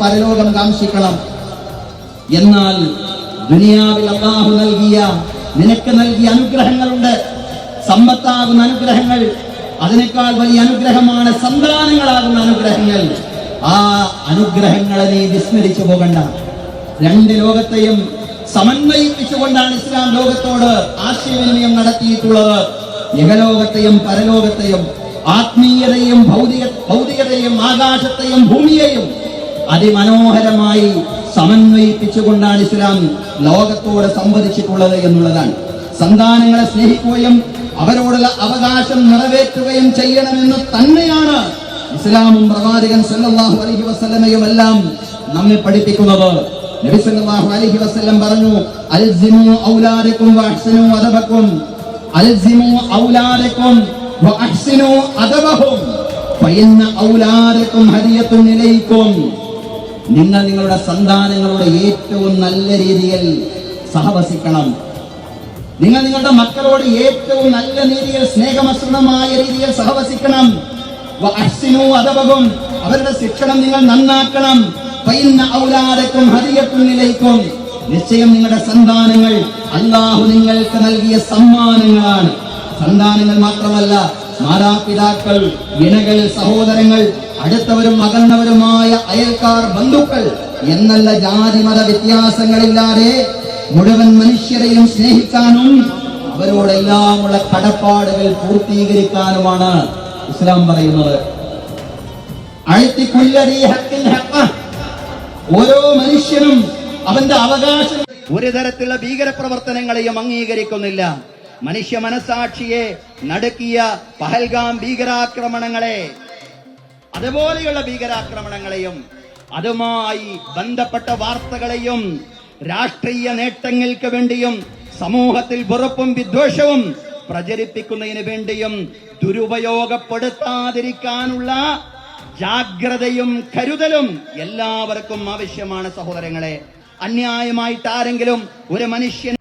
പരലോകം കാംക്ഷിക്കണം. എന്നാൽ ദുനിയാവിൽ അല്ലാഹു നിനക്ക് നൽകിയ അനുഗ്രഹങ്ങളുണ്ട്, സമ്പത്താകുന്ന അനുഗ്രഹങ്ങൾ. അതിനേക്കാൾ വലിയ അനുഗ്രഹമാണ് സന്താനങ്ങളാകുന്ന അനുഗ്രഹങ്ങൾ. ആ അനുഗ്രഹങ്ങളെ നീ വിസ്മരിച്ചു പോകണ്ട. രണ്ട് ലോകത്തെയും സമന്വയിപ്പിച്ചുകൊണ്ടാണ് ഇസ്ലാം ലോകത്തോട് ആശയവിനിമയം നടത്തിയിട്ടുള്ളത്. ഇഹലോകത്തെയും പരലോകത്തെയും, ആത്മീയതയും ഭൗതികതയും, ആകാശത്തെയും ഭൂമിയെയും അതിമനോഹരമായി സമന്വയിപ്പിച്ചുകൊണ്ടാണ് ഇസ്ലാം ലോകത്തോട് സംവദിച്ചിട്ടുള്ളത് എന്നുള്ളതാണ്. സന്താനങ്ങളെ സ്നേഹിക്കുകയും അവരോടുള്ള അവകാശം നിറവേറ്റുകയും ചെയ്യണമെന്ന് തന്നെയാണ് ഇസ്ലാമും പ്രവാചകൻ സല്ലല്ലാഹു അലൈഹി വസല്ലമയും എല്ലാം നമ്മെ പഠിപ്പിക്കുന്നത്. നബി സല്ലല്ലാഹു അലൈഹി വസല്ലം പറഞ്ഞു, അൽസിമു ഔലാദക്കും വഅഹ്സിനു അദബക്കും, അൽസിമു ഔലാദക്കും വഅഹ്സിനു അദബഹും ഫഇന്ന ഔലാദക്കും ഹദിയത്തുൻ ഇലൈക്കും. നിങ്ങൾ നിങ്ങളുടെ സന്താനങ്ങളോട് ഏറ്റവും നല്ല രീതിയിൽ സഹവസിക്കണം. നിങ്ങൾ നിങ്ങളുടെ മക്കളോട് ഏറ്റവും നല്ല രീതിയിൽ, സ്നേഹമസൃണമായ രീതിയിൽ സഹവസിക്കണം. വഅഹ്സിനു അദബഹും, അവരുടെ ശിക്ഷണം നിങ്ങൾ നന്നാക്കണം. ഫഇന്ന ഔലാദക്കും ഹദിയത്തുൻ ഇലൈക്കും, നിശ്ചയം നിങ്ങളുടെ സന്താനങ്ങൾ അല്ലാഹു നിങ്ങൾക്ക് നൽകിയ സമ്മാനങ്ങളാണ്. സന്താനങ്ങൾ മാത്രമല്ല, മാതാപിതാക്കൾ, ഇണകൾ, സഹോദരങ്ങൾ, അടുത്തവരും അകന്നവരുമായ അയൽക്കാർ, ബന്ധുക്കൾ എന്നല്ല ജാതിമത വ്യത്യാസങ്ങളില്ലാതെ മുഴുവൻ മനുഷ്യരെയും സ്നേഹിക്കാനും അവരോടെല്ലാമുള്ള കടപ്പാടുകൾ പൂർത്തീകരിക്കാനുമാണ് ഇസ്ലാം പറയുന്നത്. ഓരോ മനുഷ്യനും അവന്റെ അവകാശം. ഒരു തരത്തിലുള്ള ഭീകരപ്രവർത്തനങ്ങളെയും അംഗീകരിക്കുന്നില്ല. മനുഷ്യ മനസാക്ഷിയെ നടുക്കിയ പഹൽഗാം ഭീകരാക്രമണങ്ങളെ, അതുപോലെയുള്ള ഭീകരാക്രമണങ്ങളെയും അതുമായി ബന്ധപ്പെട്ട വാർത്തകളെയും രാഷ്ട്രീയ നേട്ടങ്ങൾക്ക് വേണ്ടിയും സമൂഹത്തിൽ വെറുപ്പും വിദ്വേഷവും പ്രചരിപ്പിക്കുന്നതിന് വേണ്ടിയും ദുരുപയോഗപ്പെടുത്താതിരിക്കാനുള്ള ജാഗ്രതയും കരുതലും എല്ലാവർക്കും ആവശ്യമാണ് സഹോദരങ്ങളെ. അന്യായമായിട്ട് ആരെങ്കിലും ഒരു മനുഷ്യൻ